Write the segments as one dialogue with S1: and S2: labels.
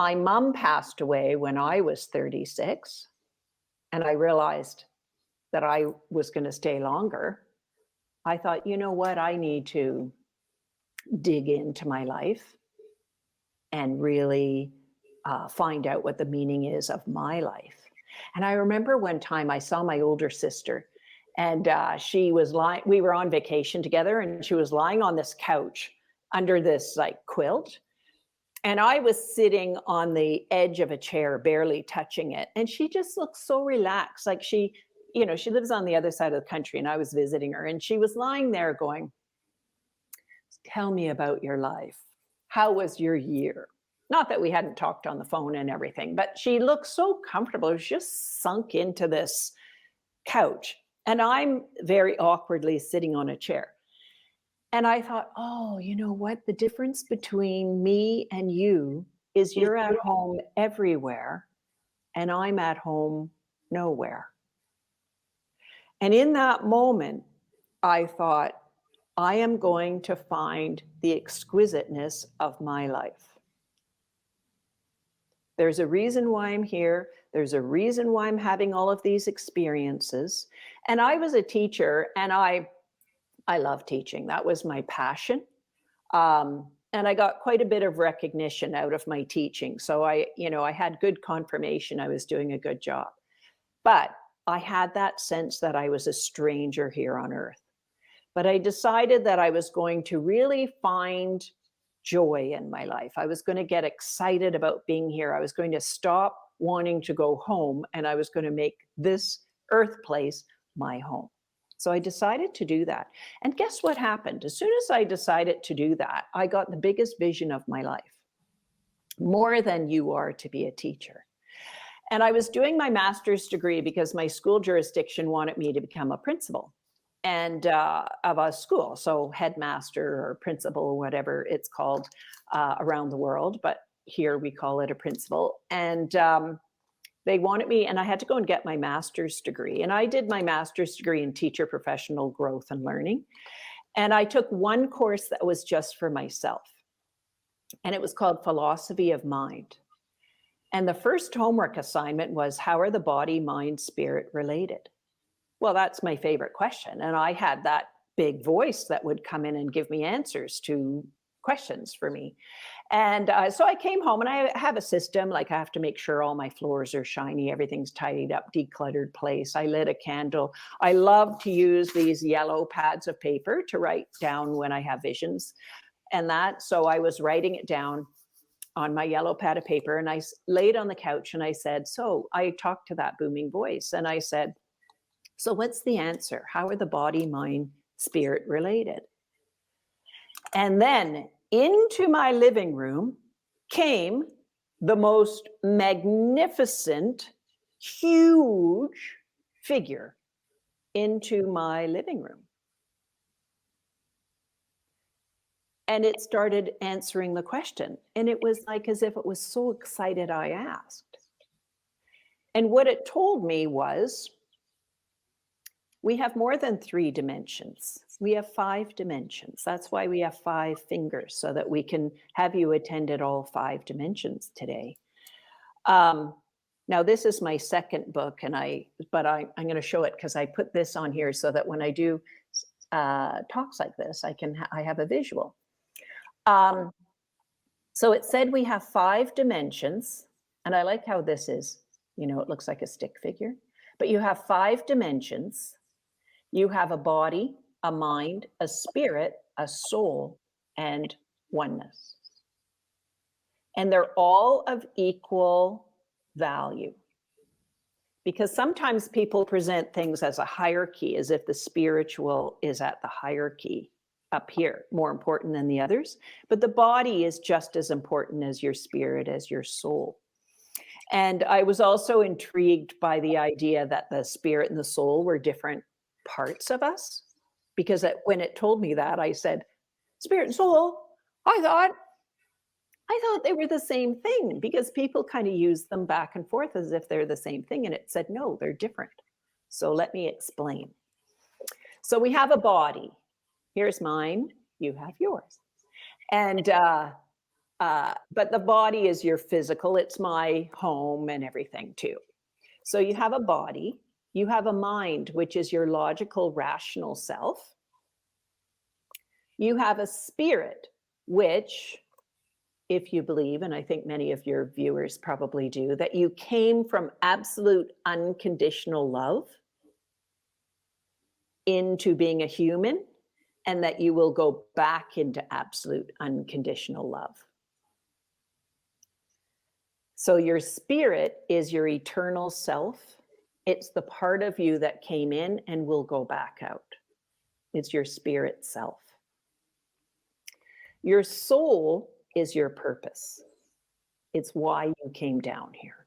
S1: my mom passed away when I was 36, and I realized that I was going to stay longer. I thought, you know what, I need to dig into my life and really find out what the meaning is of my life. And I remember one time I saw my older sister, and she was lying, we were on vacation together, and she was lying on this couch under this like quilt. And I was sitting on the edge of a chair, barely touching it. And she just looked so relaxed. Like she lives on the other side of the country, and I was visiting her, and she was lying there going, tell me about your life. How was your year? Not that we hadn't talked on the phone and everything, but she looked so comfortable. She was just sunk into this couch. And I'm very awkwardly sitting on a chair. And I thought, oh, you know what? The difference between me and you is you're at home everywhere, and I'm at home nowhere. And in that moment, I thought, I am going to find the exquisiteness of my life. There's a reason why I'm here. There's a reason why I'm having all of these experiences. And I was a teacher, and I love teaching. That was my passion. And I got quite a bit of recognition out of my teaching. So I had good confirmation I was doing a good job. But I had that sense that I was a stranger here on earth. But I decided that I was going to really find joy in my life. I was going to get excited about being here. I was going to stop wanting to go home, and I was going to make this earth place my home. So I decided to do that. And guess what happened? As soon as I decided to do that, I got the biggest vision of my life. More than you are to be a teacher. And I was doing my master's degree because my school jurisdiction wanted me to become a principal and of a school. So headmaster or principal, whatever it's called around the world. But here we call it a principal. And they wanted me, and I had to go and get my master's degree. And I did my master's degree in teacher professional growth and learning. And I took one course that was just for myself. And it was called Philosophy of Mind. And the first homework assignment was, how are the body, mind, spirit related? Well, that's my favorite question. And I had that big voice that would come in and give me answers to questions for me. And so I came home, and I have a system, like I have to make sure all my floors are shiny, everything's tidied up, decluttered place. I lit a candle. I love to use these yellow pads of paper to write down when I have visions and that. So I was writing it down on my yellow pad of paper, and I laid on the couch, and I said, so I talked to that booming voice, and I said, so what's the answer? How are the body, mind, spirit related? And then into my living room came the most magnificent, huge figure into my living room. And it started answering the question. And it was like as if it was so excited I asked. And what it told me was, we have more than 3 dimensions. We have 5 dimensions. That's why we have 5 fingers, so that we can have you attended all 5 dimensions today. Now, this is my second book, and I'm going to show it because I put this on here so that when I do talks like this, I have a visual. So it said we have 5 dimensions, and I like how this is, it looks like a stick figure, but you have 5 dimensions. You have a body, a mind, a spirit, a soul, and oneness. And they're all of equal value. Because sometimes people present things as a hierarchy, as if the spiritual is at the hierarchy up here, more important than the others. But the body is just as important as your spirit, as your soul. And I was also intrigued by the idea that the spirit and the soul were different parts of us, because when it told me that, I said, spirit and soul, I thought they were the same thing, because people kind of use them back and forth as if they're the same thing. And it said, no, they're different. So let me explain. So we have a body. Here's mine, you have yours. And But the body is your physical, it's my home and everything too. So you have a body, you have a mind, which is your logical, rational self. You have a spirit, which, if you believe, and I think many of your viewers probably do, that you came from absolute unconditional love into being a human, and that you will go back into absolute unconditional love. So your spirit is your eternal self. It's the part of you that came in and will go back out. It's your spirit self. Your soul is your purpose. It's why you came down here.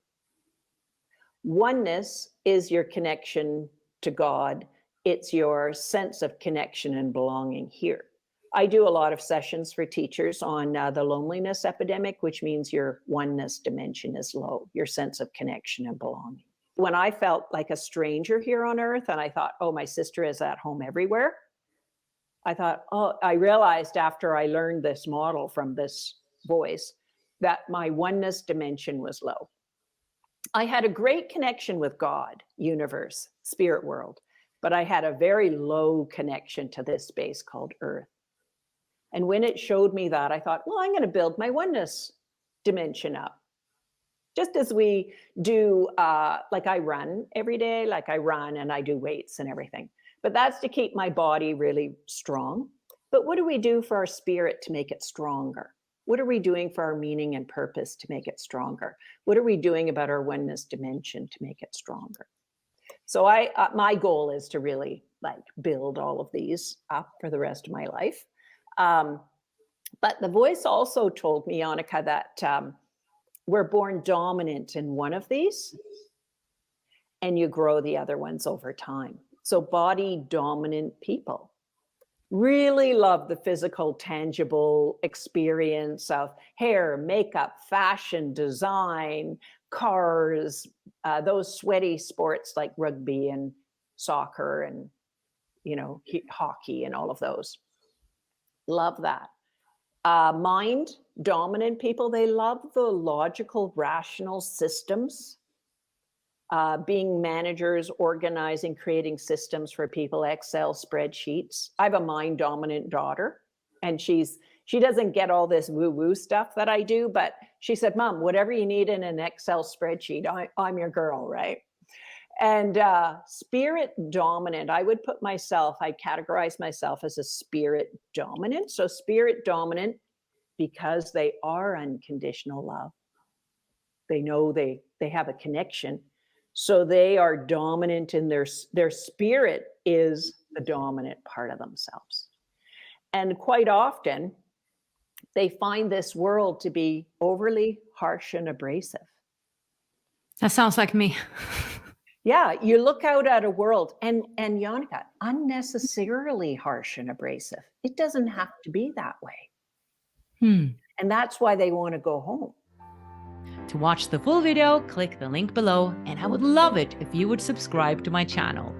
S1: Oneness is your connection to God. It's your sense of connection and belonging here. I do a lot of sessions for teachers on the loneliness epidemic, which means your oneness dimension is low, your sense of connection and belonging. When I felt like a stranger here on earth and I thought, oh, my sister is at home everywhere, I realized after I learned this model from this voice that my oneness dimension was low. I had a great connection with God, universe, spirit world, but I had a very low connection to this space called Earth. And when it showed me that, I thought, well, I'm going to build my oneness dimension up. Just as we do, like I run every day, like I run and I do weights and everything. But that's to keep my body really strong. But what do we do for our spirit to make it stronger? What are we doing for our meaning and purpose to make it stronger? What are we doing about our oneness dimension to make it stronger? So my goal is to really like build all of these up for the rest of my life. But the voice also told me, Annika, that we're born dominant in one of these and you grow the other ones over time. So body dominant people really love the physical, tangible experience of hair, makeup, fashion, design, cars, those sweaty sports like rugby and soccer and, hockey and all of those. Love that. Mind dominant people, they love the logical, rational systems. Being managers, organizing, creating systems for people, Excel spreadsheets. I have a mind dominant daughter, and she doesn't get all this woo-woo stuff that I do, but she said, Mom, whatever you need in an Excel spreadsheet, I'm your girl, right? And spirit dominant, I categorize myself as a spirit dominant. So spirit dominant, because they are unconditional love. They know they have a connection. So they are dominant in their spirit is the dominant part of themselves. And quite often, they find this world to be overly harsh and abrasive.
S2: That sounds like me.
S1: Yeah, you look out at a world, and Jannica, unnecessarily harsh and abrasive. It doesn't have to be that way. And that's why they want to go home.
S2: To watch the full video, click the link below, and I would love it if you would subscribe to my channel.